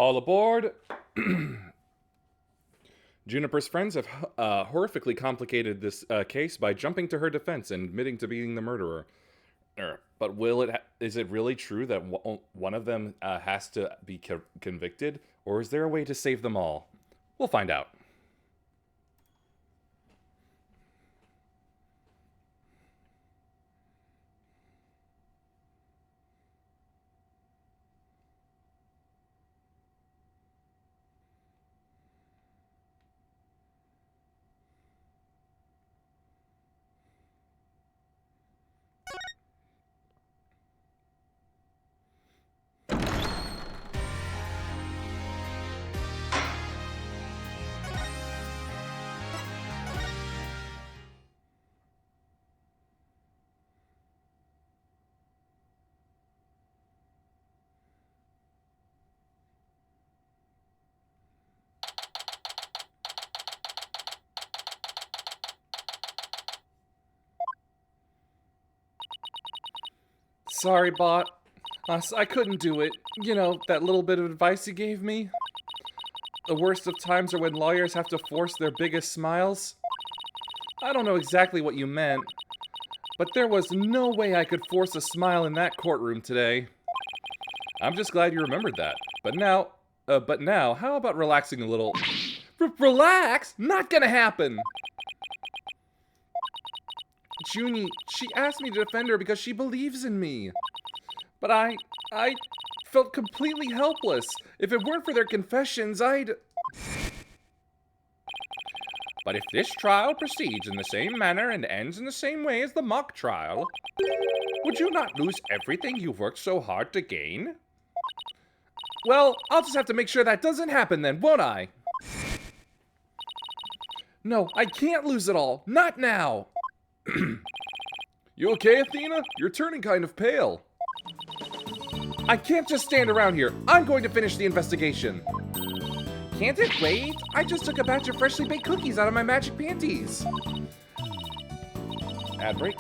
All aboard! Juniper's friends have horrifically complicated this case by jumping to her defense and admitting to being the murderer. But is it really true that one of them has to be convicted? Or is there a way to save them all? We'll find out. Sorry, bot. I couldn't do it. You know, that little bit of advice you gave me? The worst of times are when lawyers have to force their biggest smiles. I don't know exactly what you meant, but there was no way I could force a smile in that courtroom today. I'm just glad you remembered that. But now, how about relaxing a little? Relax? Not gonna happen! Junie, she asked me to defend her because she believes in me. But I felt completely helpless. If it weren't for their confessions, I'd... But if this trial proceeds in the same manner and ends in the same way as the mock trial, would you not lose everything you've worked so hard to gain? Well, I'll just have to make sure that doesn't happen then, won't I? No, I can't lose it all. Not now. You okay, Athena? You're turning kind of pale. I can't just stand around here. I'm going to finish the investigation. Can't it wait? I just took a batch of freshly baked cookies out of my magic panties. Ad break.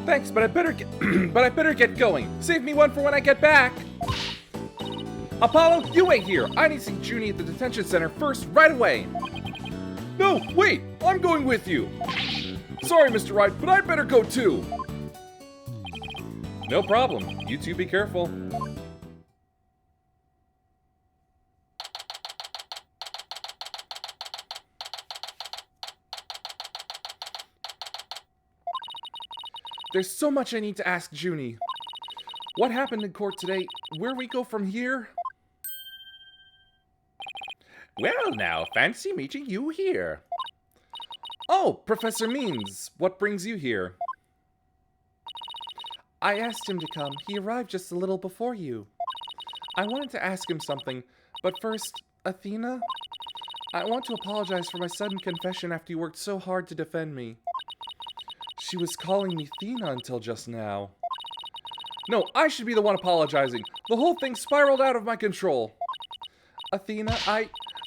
Thanks, but I better get going. Save me one for when I get back. Apollo, you wait here. I need to see Junie at the detention center first, right away. No, wait. I'm going with you. Sorry, Mr. Wright, but I'd better go too. No problem. You two be careful. There's so much I need to ask Junie. What happened in court today? Where we go from here? Well now, fancy meeting you here. Oh, Professor Means, what brings you here? I asked him to come. He arrived just a little before you. I wanted to ask him something, but first, Athena? I want to apologize for my sudden confession after you worked so hard to defend me. She was calling me Thena until just now. No, I should be the one apologizing. The whole thing spiraled out of my control. Athena,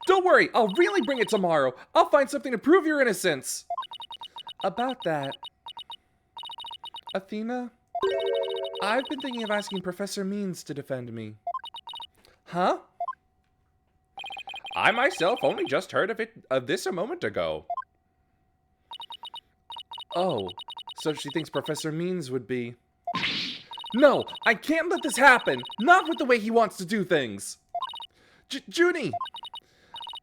Don't worry, I'll really bring it tomorrow. I'll find something to prove your innocence. About that... Athena? I've been thinking of asking Professor Means to defend me. Huh? I myself only just heard of this a moment ago. Oh, so she thinks Professor Means would be... No, I can't let this happen! Not with the way he wants to do things! Junie!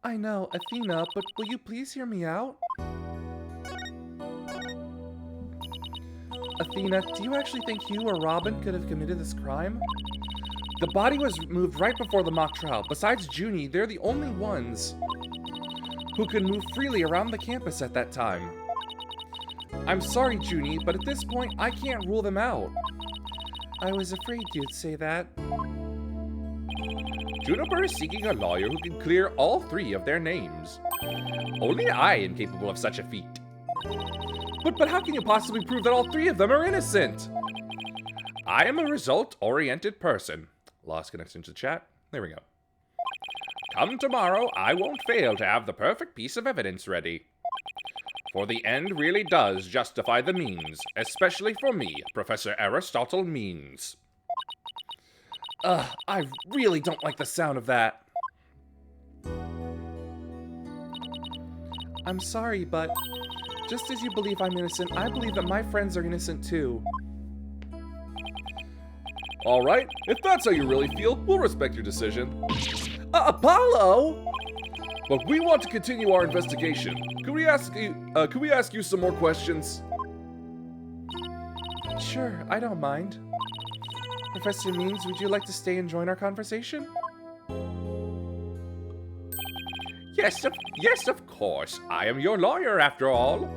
I know, Athena, but will you please hear me out? Athena, do you actually think you or Robin could have committed this crime? The body was moved right before the mock trial. Besides Junie, they're the only ones who could move freely around the campus at that time. I'm sorry, Junie, but at this point, I can't rule them out. I was afraid you'd say that. Juniper is seeking a lawyer who can clear all three of their names. Only I am capable of such a feat. But how can you possibly prove that all three of them are innocent? I am a result-oriented person. Lost connection to chat. There we go. Come tomorrow, I won't fail to have the perfect piece of evidence ready. For the end really does justify the means, especially for me, Professor Aristotle Means. I really don't like the sound of that. I'm sorry, but just as you believe I'm innocent, I believe that my friends are innocent too. Alright, if that's how you really feel, we'll respect your decision. Apollo! But we want to continue our investigation. Could we ask you some more questions? Sure, I don't mind. Professor Means, would you like to stay and join our conversation? Yes, of course. I am your lawyer, after all.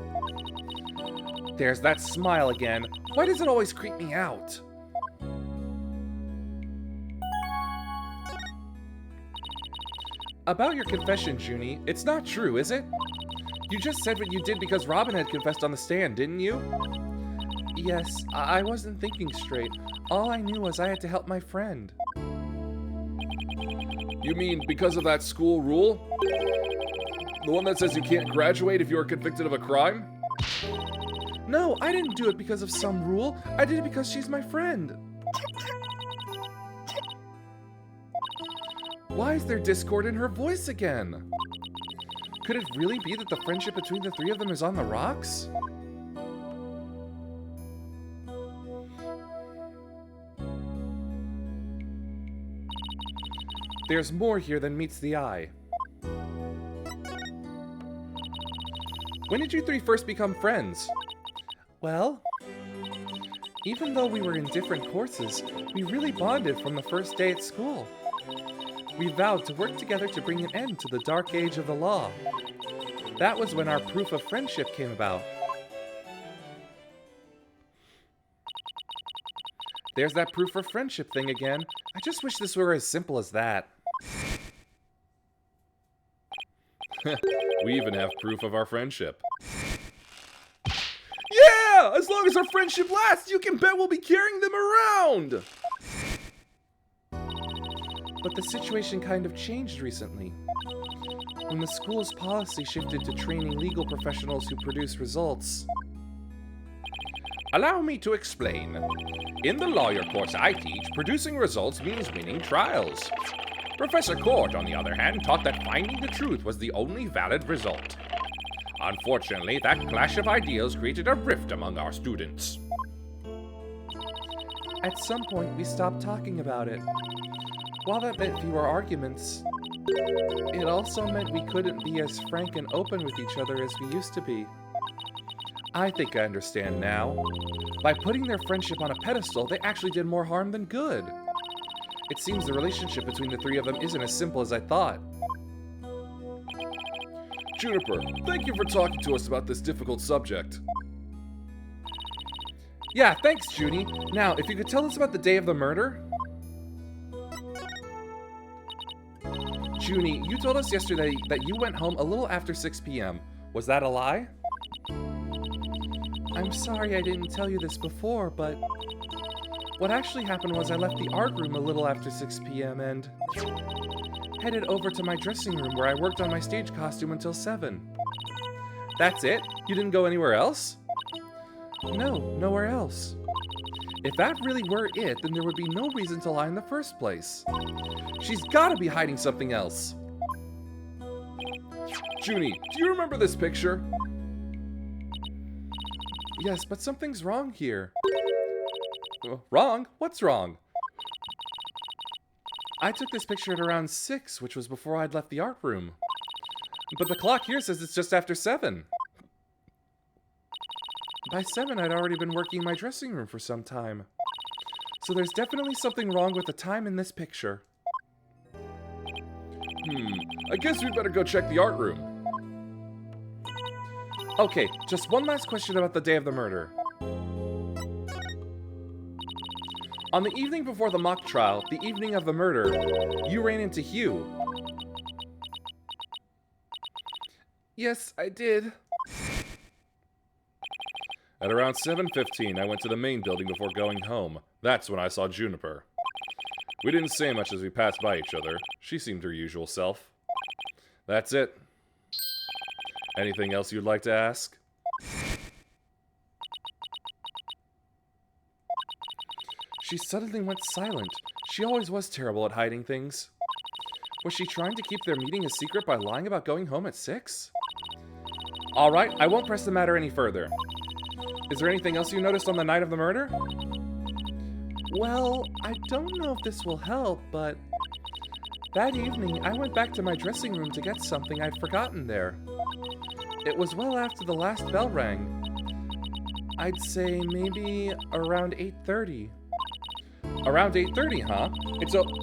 There's that smile again. Why does it always creep me out? About your confession, Junie, it's not true, is it? You just said what you did because Robin had confessed on the stand, didn't you? Yes, I wasn't thinking straight. All I knew was I had to help my friend. You mean because of that school rule? The one that says you can't graduate if you are convicted of a crime? No, I didn't do it because of some rule. I did it because she's my friend. Why is there discord in her voice again? Could it really be that the friendship between the three of them is on the rocks? There's more here than meets the eye. When did you three first become friends? Well, even though we were in different courses, we really bonded from the first day at school. We vowed to work together to bring an end to the dark age of the law. That was when our proof of friendship came about. There's that proof of friendship thing again. I just wish this were as simple as that. We even have proof of our friendship. Yeah! As long as our friendship lasts, you can bet we'll be carrying them around! But the situation kind of changed recently. When the school's policy shifted to training legal professionals who produce results. Allow me to explain. In the lawyer course I teach, producing results means winning trials. Professor Court, on the other hand, taught that finding the truth was the only valid result. Unfortunately, that clash of ideals created a rift among our students. At some point, we stopped talking about it. While that meant fewer arguments, it also meant we couldn't be as frank and open with each other as we used to be. I think I understand now. By putting their friendship on a pedestal, they actually did more harm than good. It seems the relationship between the three of them isn't as simple as I thought. Juniper, thank you for talking to us about this difficult subject. Yeah, thanks, Junie. Now, if you could tell us about the day of the murder? Junie, you told us yesterday that you went home a little after 6 p.m. Was that a lie? I'm sorry I didn't tell you this before, but what actually happened was I left the art room a little after 6 p.m. and headed over to my dressing room where I worked on my stage costume until 7. That's it? You didn't go anywhere else? No, nowhere else. If that really were it, then there would be no reason to lie in the first place. She's gotta be hiding something else. Junie, do you remember this picture? Yes, but something's wrong here. Wrong? What's wrong? I took this picture at around 6, which was before I'd left the art room. But the clock here says it's just after 7. By 7, I'd already been working in my dressing room for some time. So there's definitely something wrong with the time in this picture. I guess we'd better go check the art room. Okay, just one last question about the day of the murder. On the evening before the mock trial, the evening of the murder, you ran into Hugh. Yes, I did. At around 7:15, I went to the main building before going home. That's when I saw Juniper. We didn't say much as we passed by each other. She seemed her usual self. That's it. Anything else you'd like to ask? She suddenly went silent. She always was terrible at hiding things. Was she trying to keep their meeting a secret by lying about going home at 6? Alright, I won't press the matter any further. Is there anything else you noticed on the night of the murder? Well, I don't know if this will help, but that evening I went back to my dressing room to get something I'd forgotten there. It was well after the last bell rang. I'd say maybe around 8:30. Around 8:30, huh?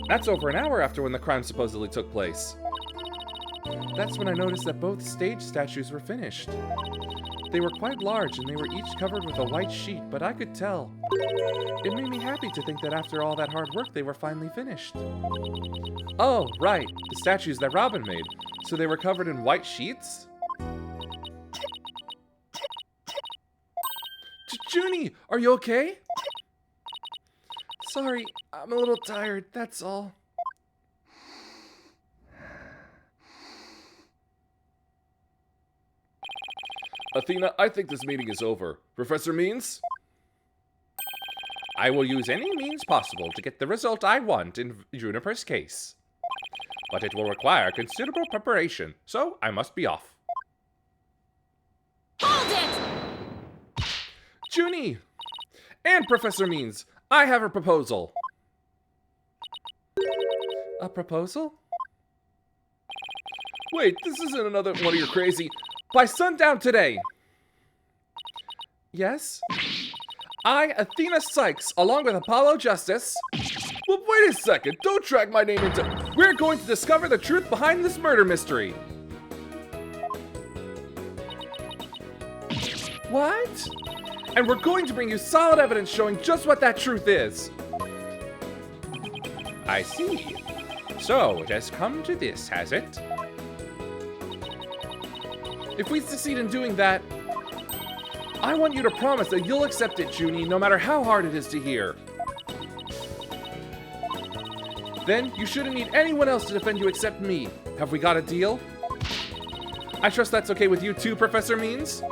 That's over an hour after when the crime supposedly took place. That's when I noticed that both stage statues were finished. They were quite large and they were each covered with a white sheet, but I could tell. It made me happy to think that after all that hard work, they were finally finished. Oh, right, the statues that Robin made. So they were covered in white sheets? Junie, are you okay? Sorry, I'm a little tired, that's all. Athena, I think this meeting is over. Professor Means? I will use any means possible to get the result I want in Juniper's case. But it will require considerable preparation, so I must be off. Hold it! Junie! And Professor Means, I have a proposal. A proposal? Wait, this isn't another one of your crazy... By sundown today! Yes? I, Athena Sykes, along with Apollo Justice... Well, wait a second, don't drag my name into... We're going to discover the truth behind this murder mystery. What? And we're going to bring you solid evidence showing just what that truth is. I see. So, it has come to this, has it? If we succeed in doing that, I want you to promise that you'll accept it, Junie, no matter how hard it is to hear. Then, you shouldn't need anyone else to defend you except me. Have we got a deal? I trust that's okay with you too, Professor Means?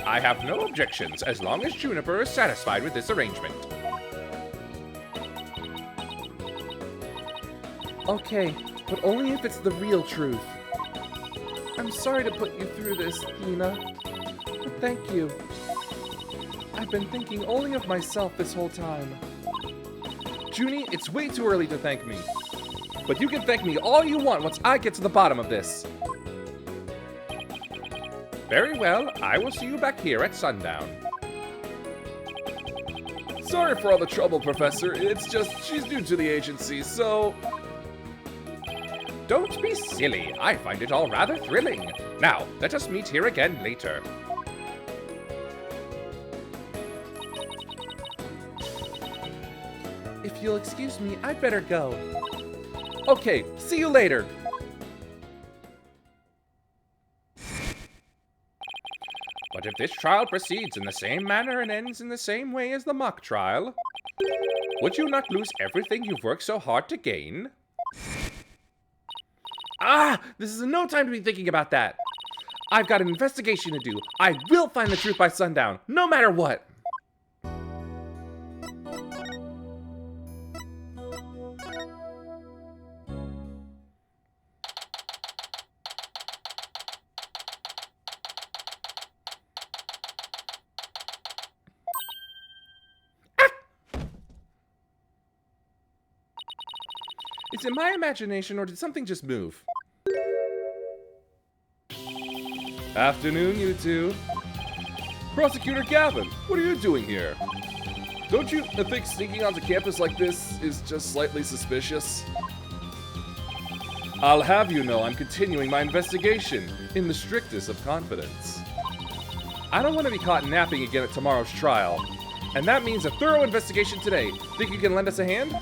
I have no objections as long as Juniper is satisfied with this arrangement. Okay, but only if it's the real truth. I'm sorry to put you through this, Athena, but thank you. I've been thinking only of myself this whole time. Junie, it's way too early to thank me. But you can thank me all you want once I get to the bottom of this. Very well, I will see you back here at sundown. Sorry for all the trouble, Professor. It's just she's new to the agency, so... Don't be silly. I find it all rather thrilling. Now, let us meet here again later. If you'll excuse me, I'd better go. Okay, see you later. But if this trial proceeds in the same manner and ends in the same way as the mock trial, would you not lose everything you've worked so hard to gain? Ah! This is no time to be thinking about that. I've got an investigation to do. I will find the truth by sundown, no matter what. Is it my imagination or did something just move? Afternoon, you two. Prosecutor Gavin, what are you doing here? Don't you think sneaking onto campus like this is just slightly suspicious? I'll have you know I'm continuing my investigation in the strictest of confidence. I don't want to be caught napping again at tomorrow's trial. And that means a thorough investigation today. Think you can lend us a hand?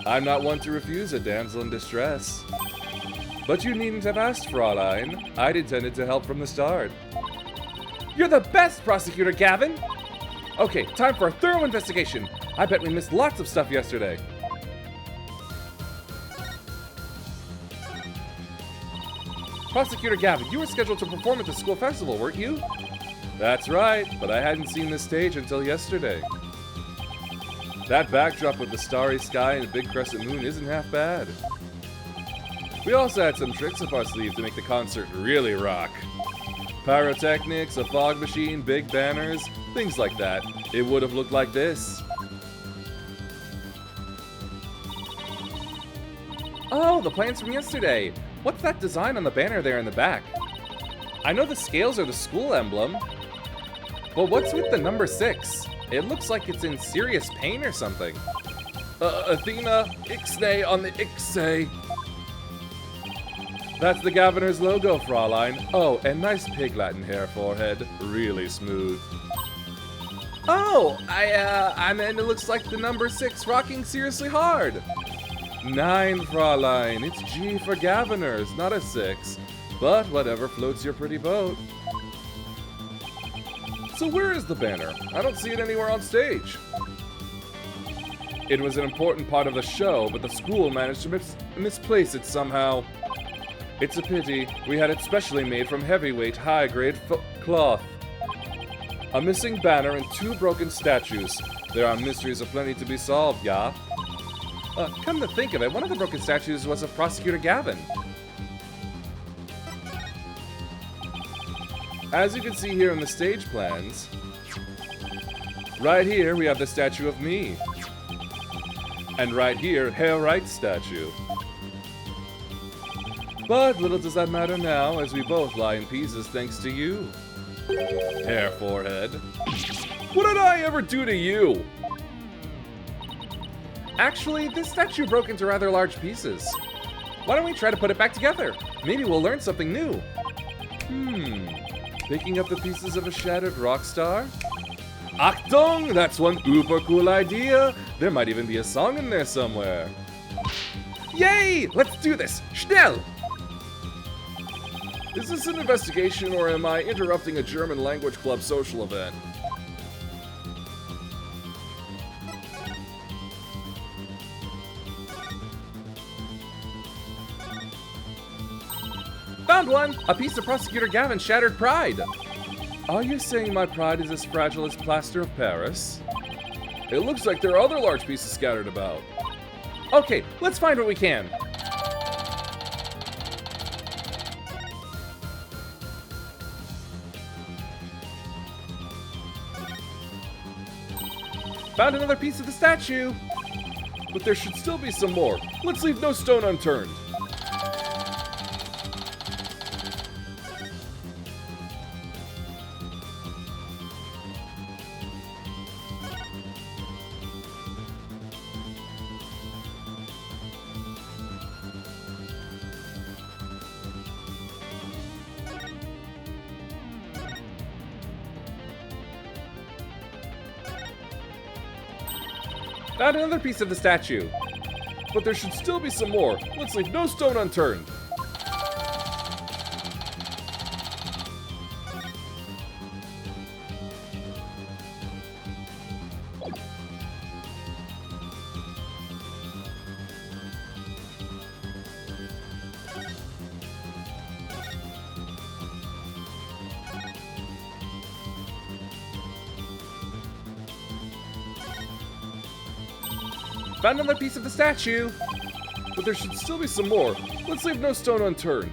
I'm not one to refuse a damsel in distress. But you needn't have asked, Fraulein. I'd intended to help from the start. You're the best, Prosecutor Gavin! Okay, time for a thorough investigation. I bet we missed lots of stuff yesterday. Prosecutor Gavin, you were scheduled to perform at the school festival, weren't you? That's right, but I hadn't seen the stage until yesterday. That backdrop with the starry sky and a big crescent moon isn't half bad. We also had some tricks up our sleeve to make the concert really rock. Pyrotechnics, a fog machine, big banners, things like that. It would have looked like this. Oh, the plans from yesterday. What's that design on the banner there in the back? I know the scales are the school emblem, but what's with the number 6? It looks like it's in serious pain or something. Athena, Ixnay on the Ixay. That's the Governor's logo, Fraulein. Oh, and nice pig Latin hair forehead. Really smooth. Oh, I mean, it looks like the number 6 rocking seriously hard. 9, Fraulein. It's G for Governors, not a 6. But whatever floats your pretty boat. So where is the banner? I don't see it anywhere on stage. It was an important part of the show, but the school managed to misplace it somehow. It's a pity. We had it specially made from heavyweight, high-grade cloth. A missing banner and 2 broken statues. There are mysteries aplenty to be solved, yeah? Come to think of it, one of the broken statues was of Prosecutor Gavin. As you can see here in the stage plans, right here we have the statue of me. And right here, Hair Wright's statue. But little does that matter now, as we both lie in pieces thanks to you. Hair forehead. What did I ever do to you? Actually, this statue broke into rather large pieces. Why don't we try to put it back together? Maybe we'll learn something new. Picking up the pieces of a shattered rock star? Achtung! That's one uber cool idea! There might even be a song in there somewhere. Yay! Let's do this! Schnell! Is this an investigation or am I interrupting a German language club social event? Found one! A piece of Prosecutor Gavin's shattered pride! Are you saying my pride is as fragile as plaster of Paris? It looks like there are other large pieces scattered about. Okay, let's find what we can. Found another piece of the statue! But there should still be some more. Let's leave no stone unturned. Found another piece of the statue. But there should still be some more. Let's leave no stone unturned. Found another piece of the statue. But there should still be some more. Let's leave no stone unturned.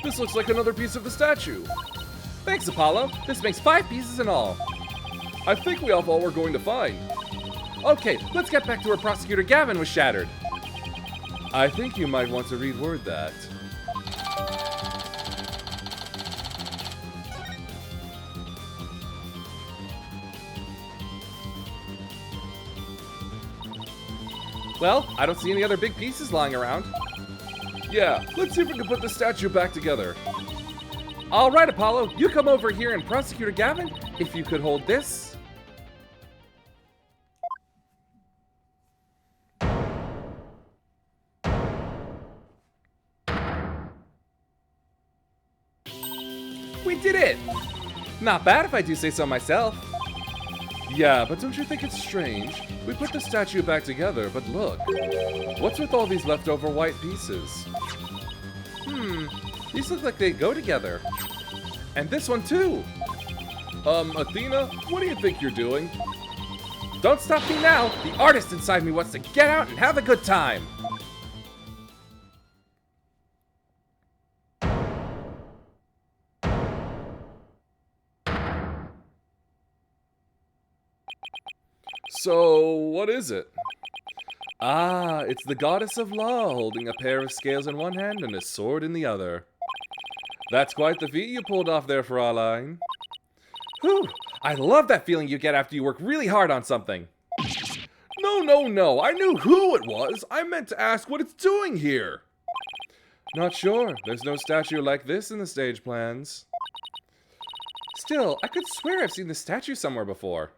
This looks like another piece of the statue. Thanks, Apollo. This makes 5 pieces in all. I think we have all we're going to find. Okay, let's get back to where Prosecutor Gavin was shattered. I think you might want to reword that. Well, I don't see any other big pieces lying around. Yeah, let's see if we can put the statue back together. All right, Apollo, you come over here, and Prosecutor Gavin, if you could hold this. We did it! Not bad if I do say so myself. Yeah, but don't you think it's strange? We put the statue back together, but look. What's with all these leftover white pieces? These look like they go together. And this one too. Athena, what do you think you're doing? Don't stop me now! The artist inside me wants to get out and have a good time! So, what is it? Ah, it's the goddess of law holding a pair of scales in one hand and a sword in the other. That's quite the feat you pulled off there, Fraulein. Whew, I love that feeling you get after you work really hard on something. No, I knew who it was. I meant to ask what it's doing here. Not sure. There's no statue like this in the stage plans. Still, I could swear I've seen this statue somewhere before.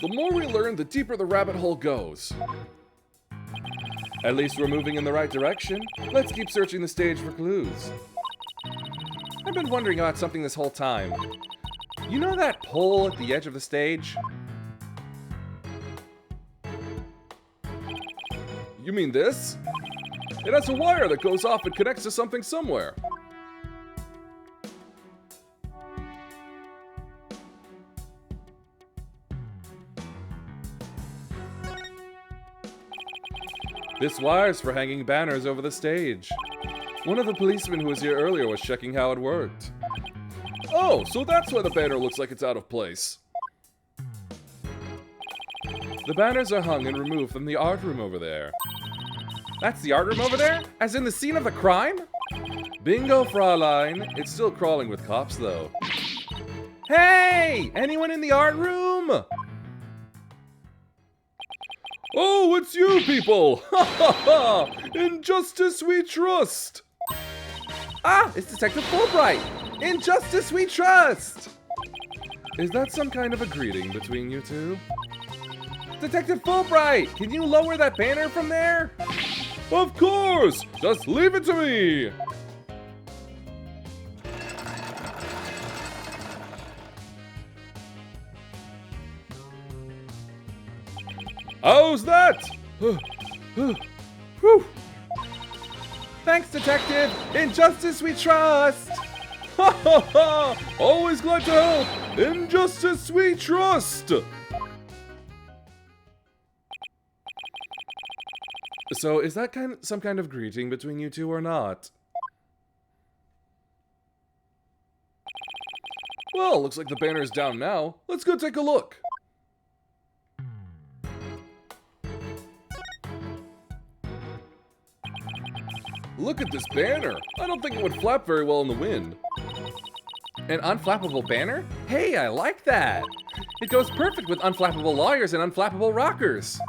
The more we learn, the deeper the rabbit hole goes. At least we're moving in the right direction. Let's keep searching the stage for clues. I've been wondering about something this whole time. You know that pole at the edge of the stage? You mean this? It has a wire that goes off and connects to something somewhere. This wire's for hanging banners over the stage. One of the policemen who was here earlier was checking how it worked. Oh, so that's why the banner looks like it's out of place. The banners are hung and removed from the art room over there. That's the art room over there? As in the scene of the crime? Bingo, Fraulein. It's still crawling with cops, though. Hey! Anyone in the art room? Oh, it's you people! Ha ha ha! In justice we trust! Ah, it's Detective Fulbright! In justice we trust! Is that some kind of a greeting between you two? Detective Fulbright, can you lower that banner from there? Of course! Just leave it to me! How's that? Whew. Thanks, Detective! In justice we trust! Ha ha ha! Always glad to help! In justice we trust! So, is that some kind of greeting between you two or not? Well, looks like the banner's down now. Let's go take a look. Look at this banner. I don't think it would flap very well in the wind. An unflappable banner? Hey, I like that. It goes perfect with unflappable lawyers and unflappable rockers.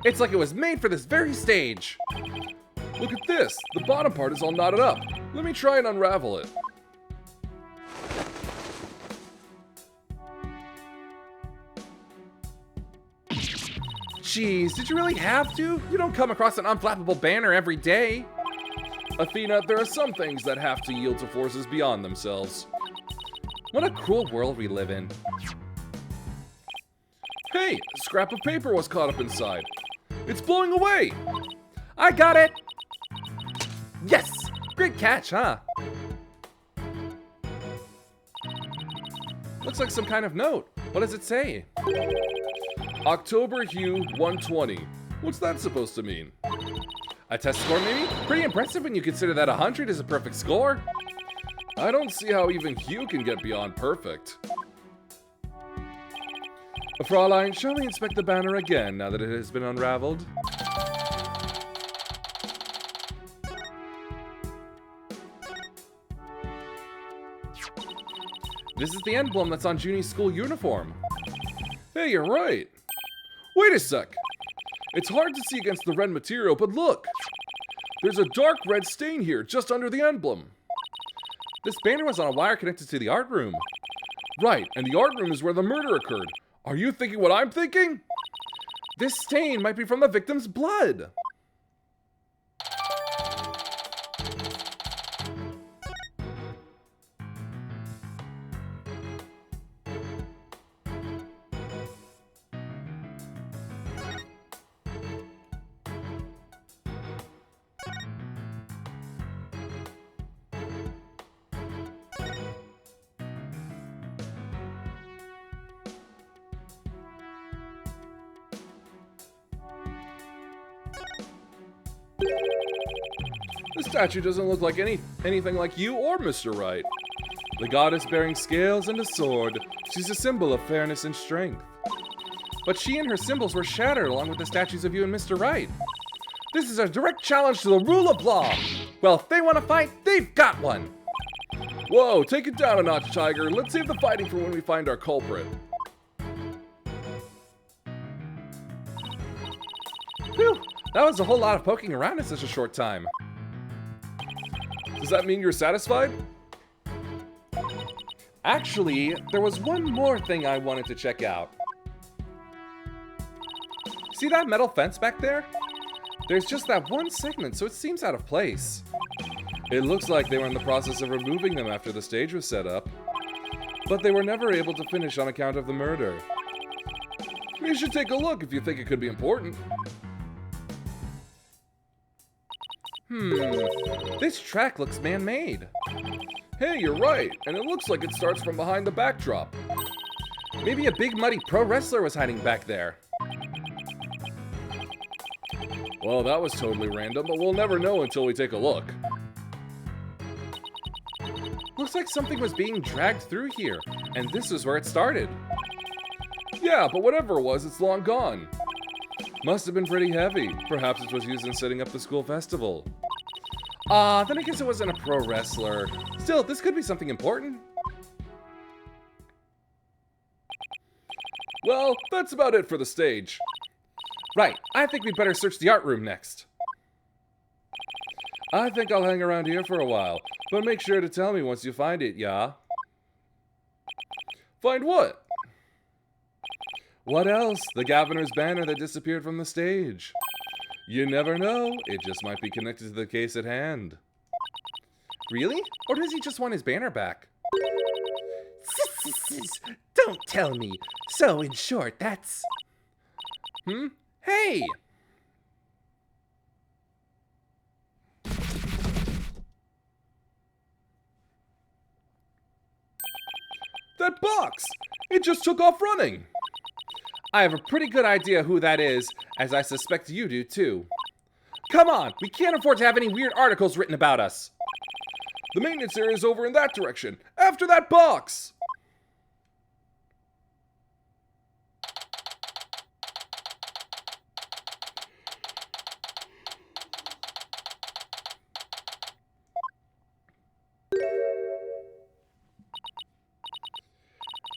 It's like it was made for this very stage. Look at this. The bottom part is all knotted up. Let me try and unravel it. Jeez, did you really have to? You don't come across an unflappable banner every day. Athena, there are some things that have to yield to forces beyond themselves. What a cruel world we live in. Hey, a scrap of paper was caught up inside. It's blowing away! I got it! Yes! Great catch, huh? Looks like some kind of note. What does it say? October Hue 120. What's that supposed to mean? A test score, maybe? Pretty impressive when you consider that 100 is a perfect score. I don't see how even Hue can get beyond perfect. Fraulein, shall we inspect the banner again now that it has been unraveled? This is the emblem that's on Junie's school uniform. Hey, you're right. Wait a sec. It's hard to see against the red material, but look! There's a dark red stain here, just under the emblem. This banner was on a wire connected to the art room. Right, and the art room is where the murder occurred. Are you thinking what I'm thinking? This stain might be from the victim's blood. The statue doesn't look like anything like you or Mr. Wright. The goddess bearing scales and a sword, she's a symbol of fairness and strength. But she and her symbols were shattered along with the statues of you and Mr. Wright. This is a direct challenge to the rule of law. Well, if they want to fight, they've got one. Whoa, take it down a notch, Tiger. Let's save the fighting for when we find our culprit. Phew, that was a whole lot of poking around in such a short time. Does that mean you're satisfied? Actually, there was one more thing I wanted to check out. See that metal fence back there? There's just that one segment, so it seems out of place. It looks like they were in the process of removing them after the stage was set up, but they were never able to finish on account of the murder. You should take a look if you think it could be important. This track looks man-made. Hey, you're right, and it looks like it starts from behind the backdrop. Maybe a big muddy pro wrestler was hiding back there. Well, that was totally random, but we'll never know until we take a look. Looks like something was being dragged through here, and this is where it started. Yeah, but whatever it was, it's long gone. Must have been pretty heavy. Perhaps it was used in setting up the school festival. Then I guess it wasn't a pro wrestler. Still, this could be something important. Well, that's about it for the stage. Right, I think we'd better search the art room next. I think I'll hang around here for a while, but make sure to tell me once you find it, yeah? Find what? What else? The governor's banner that disappeared from the stage. You never know, it just might be connected to the case at hand. Really? Or does he just want his banner back? Don't tell me. So, in short, that's... Hey! That box! It just took off running! I have a pretty good idea who that is, as I suspect you do too. Come on, we can't afford to have any weird articles written about us. The maintenance area is over in that direction, after that box!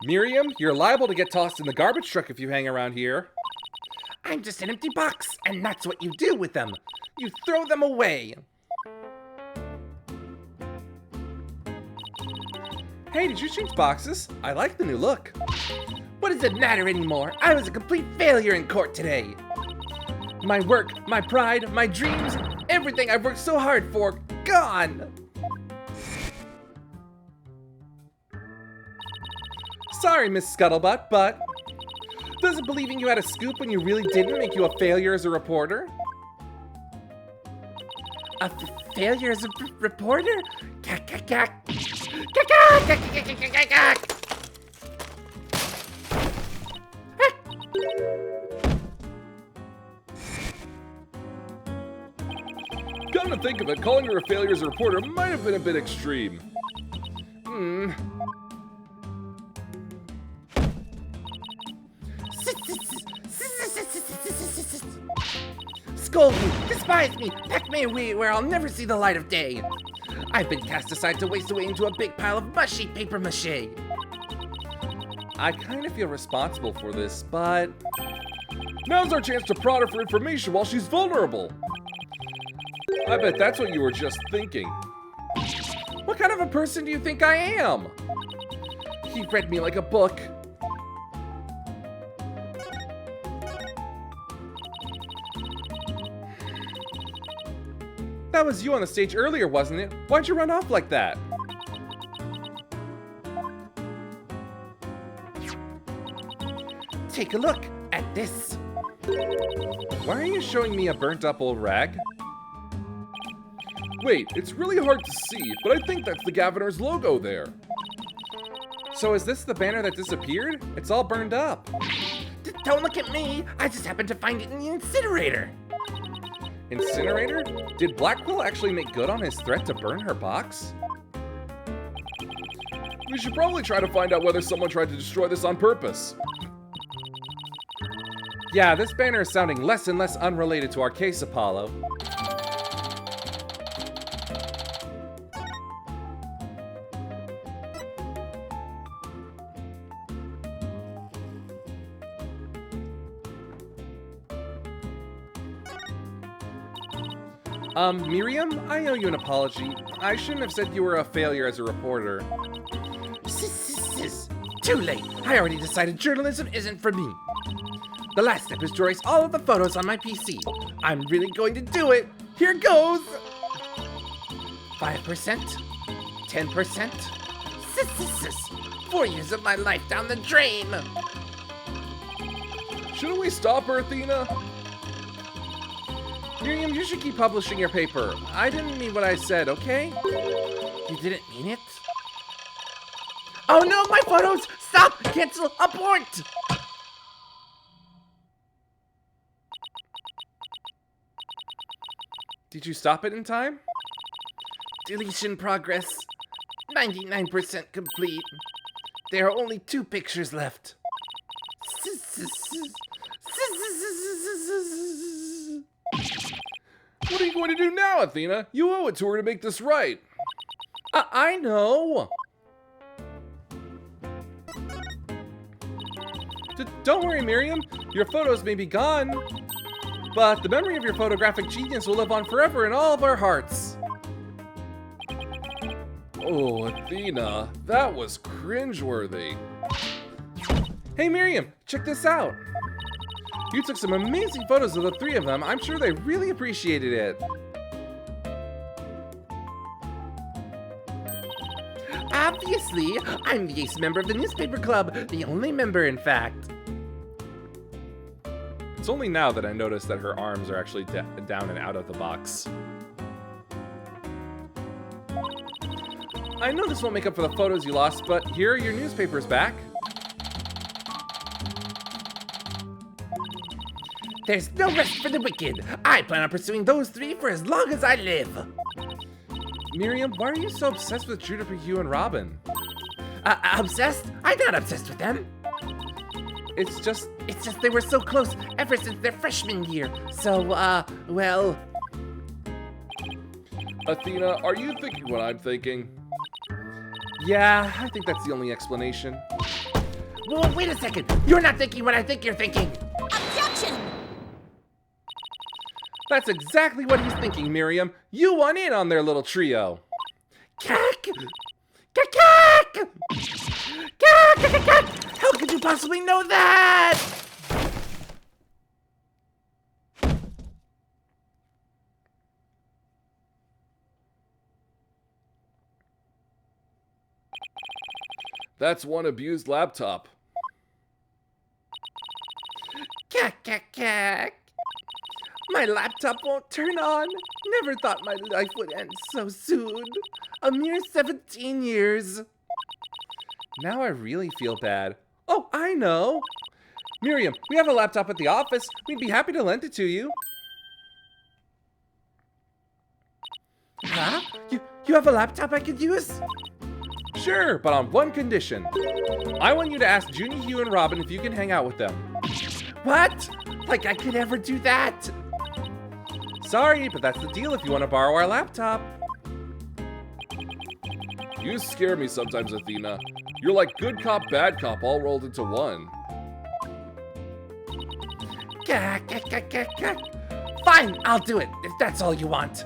Miriam, you're liable to get tossed in the garbage truck if you hang around here. I'm just an empty box, and that's what you do with them. You throw them away. Hey, did you change boxes? I like the new look. What does it matter anymore? I was a complete failure in court today. My work, my pride, my dreams, everything I've worked so hard for, gone. Sorry, Miss Scuttlebutt, but does it believing you had a scoop when you really didn't make you a failure as a reporter? A failure as a reporter? to think of it, calling her a failure as a reporter might have been a bit extreme. Scold me, despise me, pack me away where I'll never see the light of day. I've been cast aside to waste away into a big pile of mushy paper mache. I kind of feel responsible for this, but Now's our chance to prod her for information while she's vulnerable. I bet that's what you were just thinking. what kind of a person do you think I am? He read me like a book. That was you on the stage earlier, wasn't it? Why'd you run off like that? Take a look at this. Why are you showing me a burnt up old rag? Wait, it's really hard to see, but I think that's the Governor's logo there. So is this the banner that disappeared? It's all burned up. Don't look at me. I just happened to find it in the incinerator. Incinerator? Did Blackwell actually make good on his threat to burn her box? We should probably try to find out whether someone tried to destroy this on purpose. Yeah, this banner is sounding less and less unrelated to our case, Apollo. Miriam, I owe you an apology. I shouldn't have said you were a failure as a reporter. Too late. I already decided journalism isn't for me. The last step is to erase all of the photos on my PC. I'm really going to do it. Here goes. 5%, 10%. 4 years of my life down the drain. Shouldn't we stop her, Athena? Miriam, you should keep publishing your paper. I didn't mean what I said, okay? You didn't mean it? Oh no, my photos! Stop! Cancel! Abort! Did you stop it in time? Deletion progress. 99% complete. There are only 2 pictures left. What are you going to do now, Athena? You owe it to her to make this right. I know! Don't worry, Miriam. Your photos may be gone, but the memory of your photographic genius will live on forever in all of our hearts. Oh, Athena, that was cringeworthy. Hey, Miriam, check this out. You took some amazing photos of the 3 of them. I'm sure they really appreciated it. Obviously, I'm the ace member of the newspaper club. The only member, in fact. It's only now that I noticed that her arms are actually down and out of the box. I know this won't make up for the photos you lost, but here are your newspapers back. There's no rest for the wicked. I plan on pursuing those 3 for as long as I live. Miriam, why are you so obsessed with Juniper, Hugh, and Robin? Obsessed? I'm not obsessed with them. It's just they were so close ever since their freshman year. So, well... Athena, are you thinking what I'm thinking? Yeah, I think that's the only explanation. Well, wait a second. You're not thinking what I think you're thinking. Objection! That's exactly what he's thinking, Miriam. You won in on their little trio. Cack! Cack! Cack! How could you possibly know that? That's one abused laptop. Cack! My laptop won't turn on. Never thought my life would end so soon. A mere 17 years. Now I really feel bad. Oh, I know. Miriam, we have a laptop at the office. We'd be happy to lend it to you. Huh? You have a laptop I could use? Sure, but on one condition. I want you to ask Junie, Hugh, and Robin if you can hang out with them. What? Like I could ever do that? Sorry, but that's the deal if you want to borrow our laptop. You scare me sometimes, Athena. You're like good cop, bad cop all rolled into one. Fine, I'll do it, if that's all you want.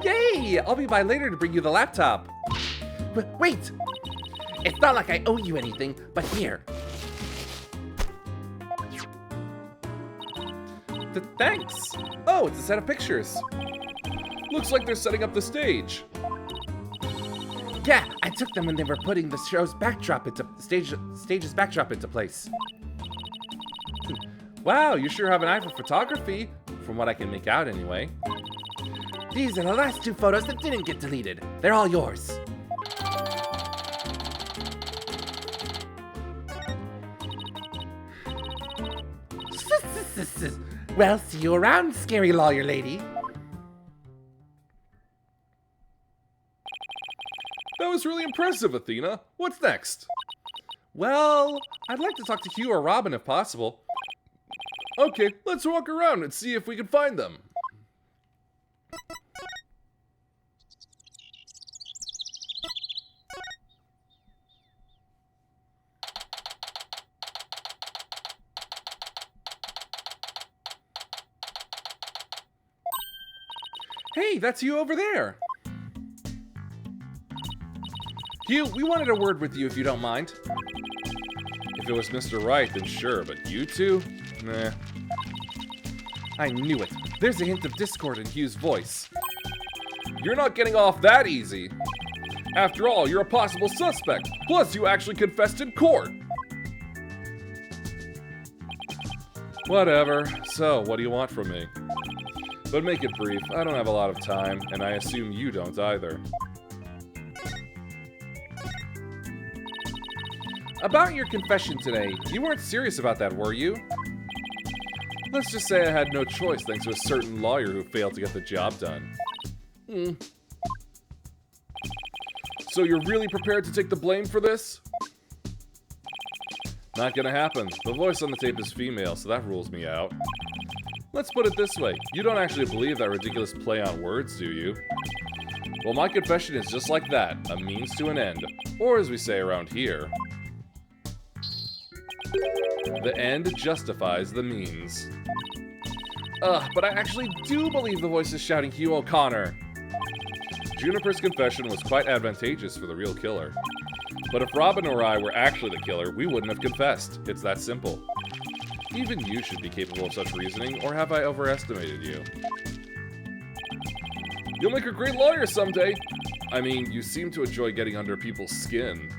Yay! I'll be by later to bring you the laptop. Wait! It's not like I owe you anything, but here. Thanks. Oh, it's a set of pictures. Looks like they're setting up the stage. Yeah, I took them when they were putting the show's backdrop into stage's backdrop into place. Wow, you sure have an eye for photography, from what I can make out anyway. These are the last 2 photos that didn't get deleted. They're all yours. Well, see you around, scary lawyer lady. That was really impressive, Athena. What's next? Well, I'd like to talk to Hugh or Robin if possible. Okay, let's walk around and see if we can find them. Hey, that's you over there. Hugh, we wanted a word with you if you don't mind. If it was Mr. Wright, then sure, but you two? Nah. I knew it. There's a hint of discord in Hugh's voice. You're not getting off that easy. After all, you're a possible suspect. Plus, you actually confessed in court. Whatever. So, what do you want from me? But make it brief. I don't have a lot of time, and I assume you don't either. About your confession today, you weren't serious about that, were you? Let's just say I had no choice thanks to a certain lawyer who failed to get the job done. So you're really prepared to take the blame for this? Not gonna happen. The voice on the tape is female, so that rules me out. Let's put it this way. You don't actually believe that ridiculous play on words, do you? Well, my confession is just like that, a means to an end. Or as we say around here, the end justifies the means. But I actually do believe the voice is shouting Hugh O'Connor. Juniper's confession was quite advantageous for the real killer. But if Robin or I were actually the killer, we wouldn't have confessed. It's that simple. Even you should be capable of such reasoning, or have I overestimated you? You'll make a great lawyer someday! I mean, you seem to enjoy getting under people's skin.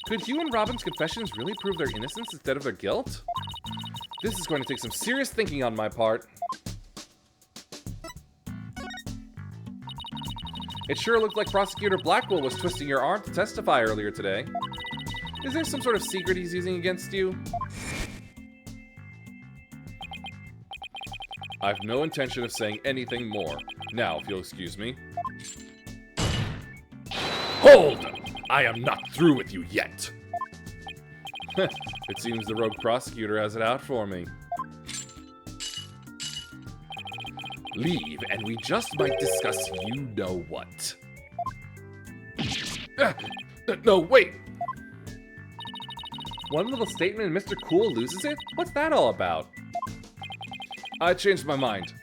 Could Hugh and Robin's confessions really prove their innocence instead of their guilt? This is going to take some serious thinking on my part. It sure looked like Prosecutor Blackwell was twisting your arm to testify earlier today. Is there some sort of secret he's using against you? I've no intention of saying anything more. Now, if you'll excuse me. Hold! I am not through with you yet. It seems the rogue prosecutor has it out for me. Leave, and we just might discuss you know what. No, wait! One little statement and Mr. Cool loses it? What's that all about? I changed my mind.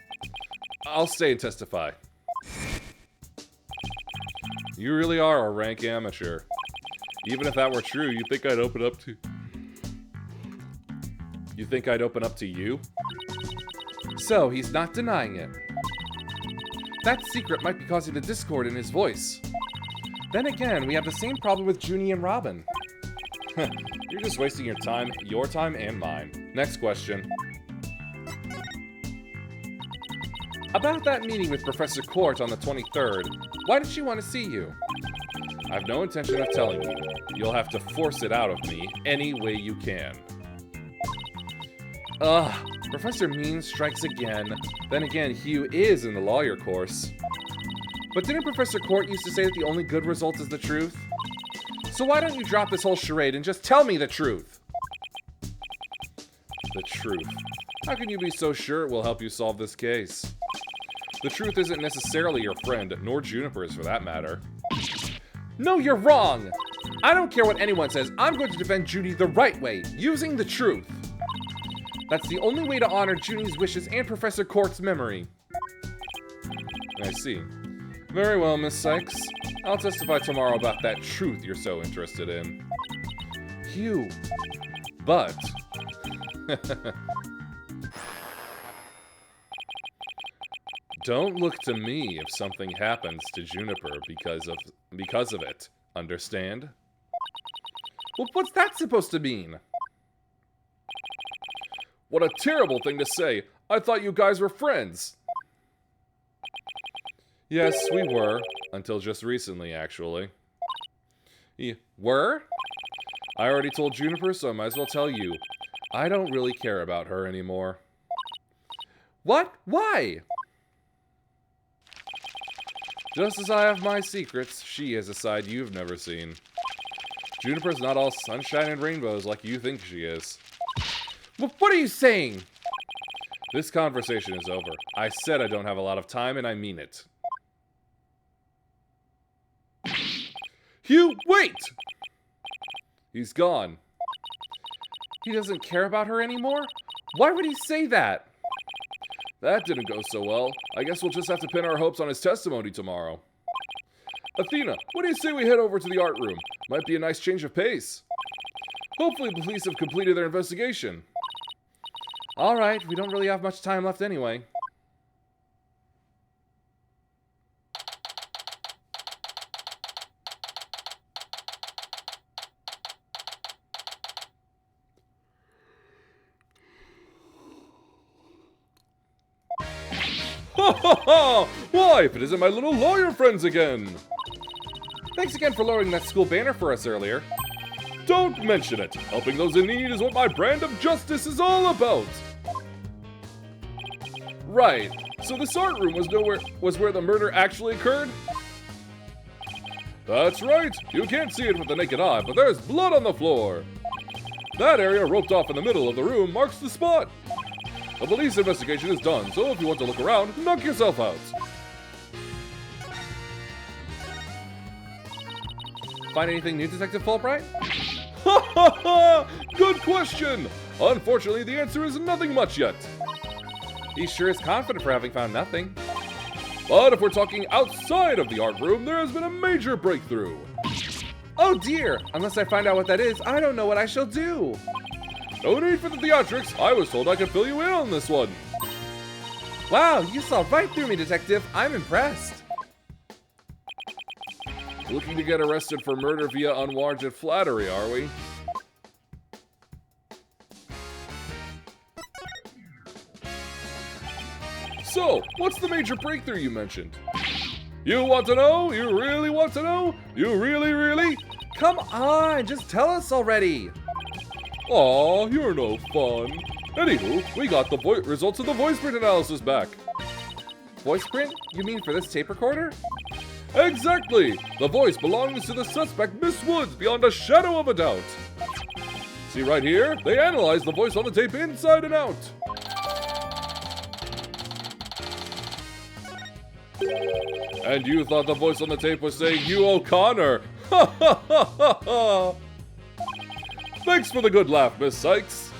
I'll stay and testify. You really are a rank amateur. Even if that were true, you think I'd open up to... You think I'd open up to you? So, he's not denying it. That secret might be causing the discord in his voice. Then again, we have the same problem with Junie and Robin. You're just wasting your time and mine. Next question. About that meeting with Professor Court on the 23rd, why did she want to see you? I have no intention of telling you. You'll have to force it out of me any way you can. Professor Mean strikes again. Then again, Hugh is in the lawyer course. But didn't Professor Court used to say that the only good result is the truth? So why don't you drop this whole charade and just tell me the truth? The truth. How can you be so sure it will help you solve this case? The truth isn't necessarily your friend, nor Juniper's for that matter. No, you're wrong! I don't care what anyone says, I'm going to defend Judy the right way, using the truth. That's the only way to honor Judy's wishes and Professor Court's memory. I see. Very well, Miss Sykes. I'll testify tomorrow about that truth you're so interested in. Hugh. But... don't look to me if something happens to Juniper because of it. Understand? Well, what's that supposed to mean? What a terrible thing to say. I thought you guys were friends. Yes, we were. Until just recently, actually. Were? I already told Juniper, so I might as well tell you. I don't really care about her anymore. What? Why? Just as I have my secrets, she has a side you've never seen. Juniper's not all sunshine and rainbows like you think she is. Well, what are you saying? This conversation is over. I said I don't have a lot of time, and I mean it. Hugh, wait! He's gone. He doesn't care about her anymore? Why would he say that? That didn't go so well. I guess we'll just have to pin our hopes on his testimony tomorrow. Athena, what do you say we head over to the art room? Might be a nice change of pace. Hopefully the police have completed their investigation. Alright, we don't really have much time left anyway. Ha ha ha! Why, if it isn't my little lawyer friends again! Thanks again for lowering that school banner for us earlier. Don't mention it! Helping those in need is what my brand of justice is all about! Right, so this art room was where the murder actually occurred? That's right! You can't see it with the naked eye, but there's blood on the floor! That area roped off in the middle of the room marks the spot! A police investigation is done, so if you want to look around, knock yourself out. Find anything new, Detective Fulbright? Ha ha ha! Good question! Unfortunately, the answer is nothing much yet. He sure is confident for having found nothing. But if we're talking outside of the art room, there has been a major breakthrough. Oh dear! Unless I find out what that is, I don't know what I shall do. No need for the theatrics. I was told I could fill you in on this one. Wow, you saw right through me, Detective. I'm impressed. Looking to get arrested for murder via unwarranted flattery, are we? So, what's the major breakthrough you mentioned? You want to know? You really want to know? You really? Come on, just tell us already. Aw, you're no fun. Anywho, we got the results of the voice print analysis back. Voice print? You mean for this tape recorder? Exactly! The voice belongs to the suspect, Miss Woods, beyond a shadow of a doubt. See right here? They analyzed the voice on the tape inside and out. And you thought the voice on the tape was saying, "You O'Connor." Ha ha ha ha ha! Thanks for the good laugh, Miss Sykes.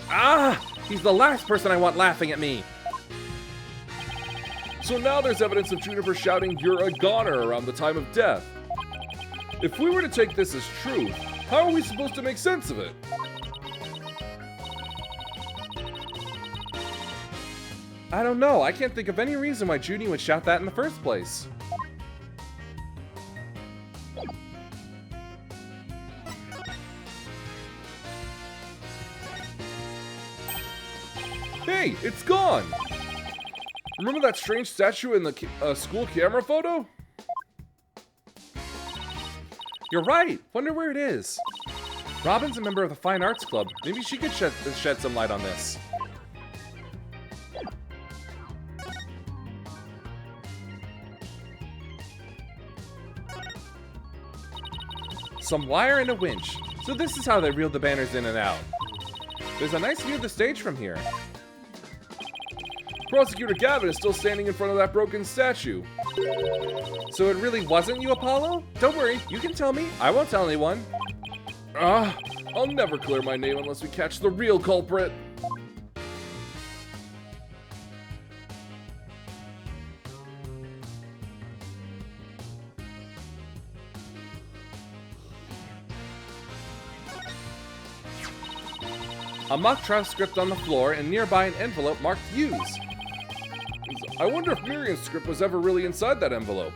Ah! He's the last person I want laughing at me. So now there's evidence of Juniper shouting, "You're a goner," around the time of death. If we were to take this as truth, how are we supposed to make sense of it? I don't know. I can't think of any reason why Judy would shout that in the first place. Hey, it's gone! Remember that strange statue in the school camera photo? You're right! Wonder where it is. Robin's a member of the Fine Arts Club. Maybe she could shed some light on this. some wire and a winch. So this is how they reel the banners in and out. There's a nice view of the stage from here. Prosecutor Gavin is still standing in front of that broken statue. So it really wasn't you, Apollo? Don't worry, you can tell me. I won't tell anyone. I'll never clear my name unless we catch the real culprit. A mock trial script on the floor and nearby an envelope marked Use. I wonder if Miriam's script was ever really inside that envelope.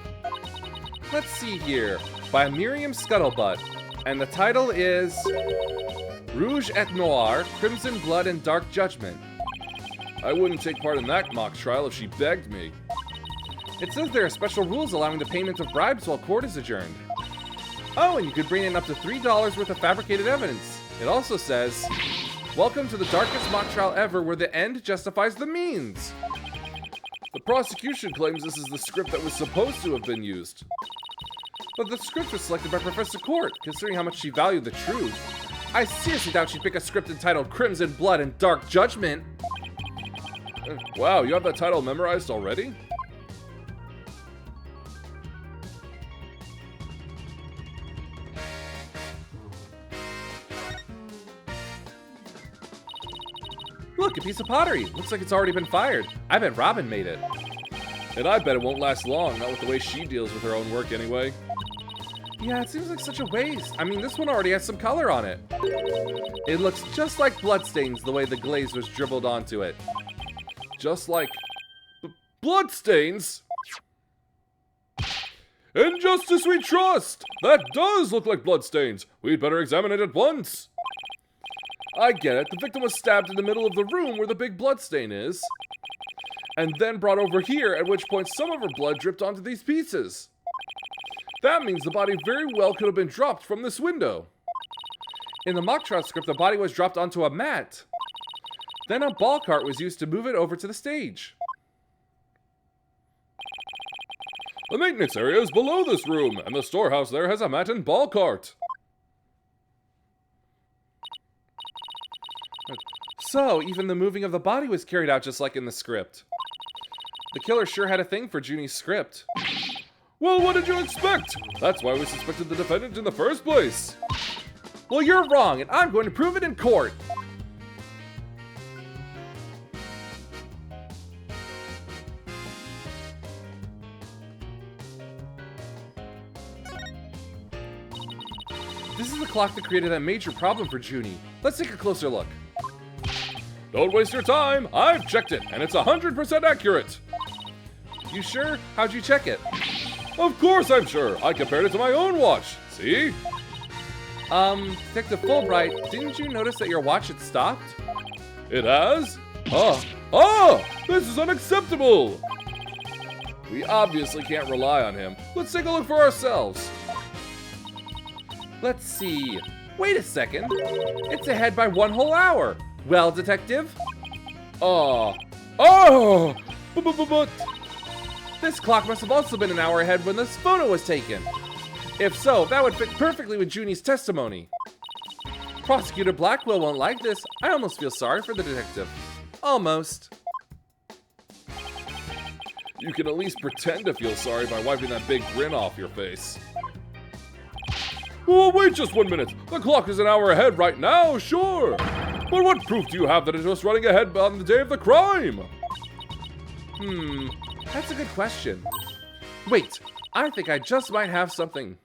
Let's see here. By Miriam Scuttlebutt. And the title is Rouge et Noir, Crimson Blood and Dark Judgment. I wouldn't take part in that mock trial if she begged me. It says there are special rules allowing the payment of bribes while court is adjourned. Oh, and you could bring in up to $3 worth of fabricated evidence. It also says, welcome to the darkest mock trial ever where the end justifies the means. The prosecution claims this is the script that was supposed to have been used. But the script was selected by Professor Court, considering how much she valued the truth. I seriously doubt she'd pick a script entitled Crimson Blood and Dark Judgment. Wow, you have that title memorized already? Look, a piece of pottery. Looks like it's already been fired. I bet Robin made it. And I bet it won't last long, not with the way she deals with her own work anyway. Yeah, it seems like such a waste. I mean, this one already has some color on it. It looks just like bloodstains the way the glaze was dribbled onto it. Just like bloodstains? In justice we trust! That does look like bloodstains. We'd better examine it at once. I get it. The victim was stabbed in the middle of the room where the big bloodstain is. And then brought over here, at which point some of her blood dripped onto these pieces. That means the body very well could have been dropped from this window. In the mock trial script, the body was dropped onto a mat. Then a ball cart was used to move it over to the stage. The maintenance area is below this room, and the storehouse there has a mat and ball cart. So, even the moving of the body was carried out just like in the script. The killer sure had a thing for Junie's script. Well, what did you expect? That's why we suspected the defendant in the first place. Well, you're wrong, and I'm going to prove it in court. This is the clock that created that major problem for Junie. Let's take a closer look. Don't waste your time. I've checked it, and it's 100% accurate. You sure? How'd you check it? Of course I'm sure. I compared it to my own watch. See? Detective Fulbright, didn't you notice that your watch had stopped? It has? This is unacceptable. We obviously can't rely on him. Let's take a look for ourselves. Let's see. Wait a second. It's ahead by 1 whole hour. Well, Detective? But This clock must have also been an hour ahead when this photo was taken. If so, that would fit perfectly with Junie's testimony. Prosecutor Blackwell won't like this. I almost feel sorry for the detective. Almost. You can at least pretend to feel sorry by wiping that big grin off your face. Oh, wait just 1 minute. The clock is an hour ahead right now, sure. But what proof do you have that it was running ahead on the day of the crime? That's a good question. Wait, I think I just might have something.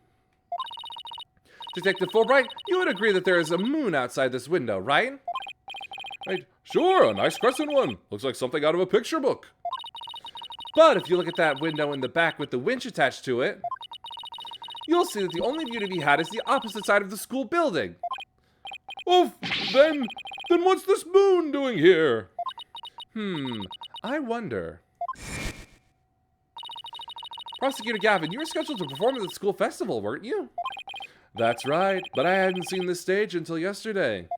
Detective Fulbright, you would agree that there is a moon outside this window, right? Right. Sure, a nice crescent one. Looks like something out of a picture book. But if you look at that window in the back with the winch attached to it, you'll see that the only view to be had is the opposite side of the school building. Oh, then what's this moon doing here? I wonder. Prosecutor Gavin, you were scheduled to perform at the school festival, weren't you? That's right, but I hadn't seen this stage until yesterday.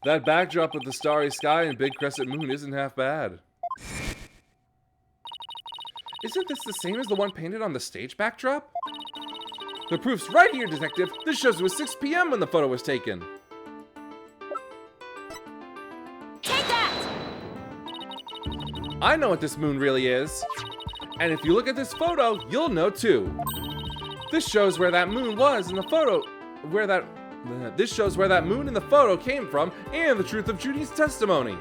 That backdrop with the starry sky and big crescent moon isn't half bad. Isn't this the same as the one painted on the stage backdrop? The proof's right here, Detective. This shows it was 6 p.m. when the photo was taken. Take that! I know what this moon really is. And if you look at this photo, you'll know too. This shows where that moon was in the photo, this shows where that moon in the photo came from and the truth of Judy's testimony.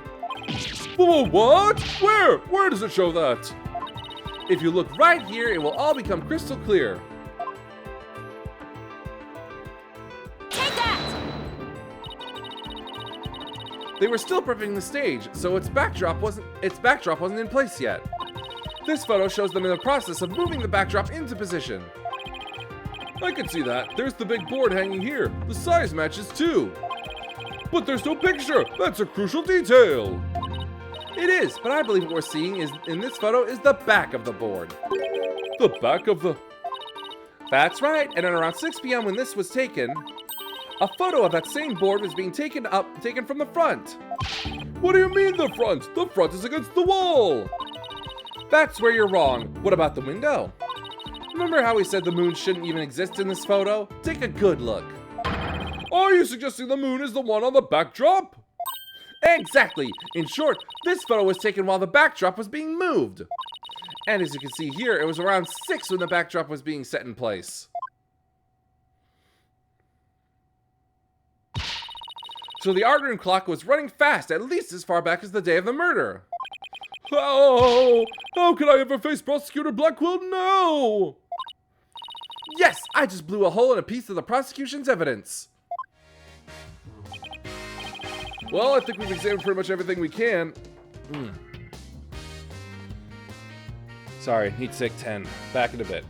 Whoa, what? Where? Where does it show that? If you look right here, it will all become crystal clear. Take that! They were still prepping the stage, so its backdrop wasn't in place yet. This photo shows them in the process of moving the backdrop into position. I can see that. There's the big board hanging here. The size matches too. But there's no picture. That's a crucial detail. It is, but I believe what we're seeing in this photo is the back of the board. The back of the... That's right, and at around 6 p.m. when this was taken, a photo of that same board was being taken from the front. What do you mean the front? The front is against the wall. That's where you're wrong. What about the window? Remember how we said the moon shouldn't even exist in this photo? Take a good look. Are you suggesting the moon is the one on the backdrop? Exactly. In short, this photo was taken while the backdrop was being moved. And as you can see here, it was around 6 when the backdrop was being set in place. So the art room clock was running fast, at least as far back as the day of the murder. How could I ever face Prosecutor Blackwell? No! Yes, I just blew a hole in a piece of the prosecution's evidence. Well, I think we've examined pretty much everything we can. Sorry, need sick 10. Back in a bit.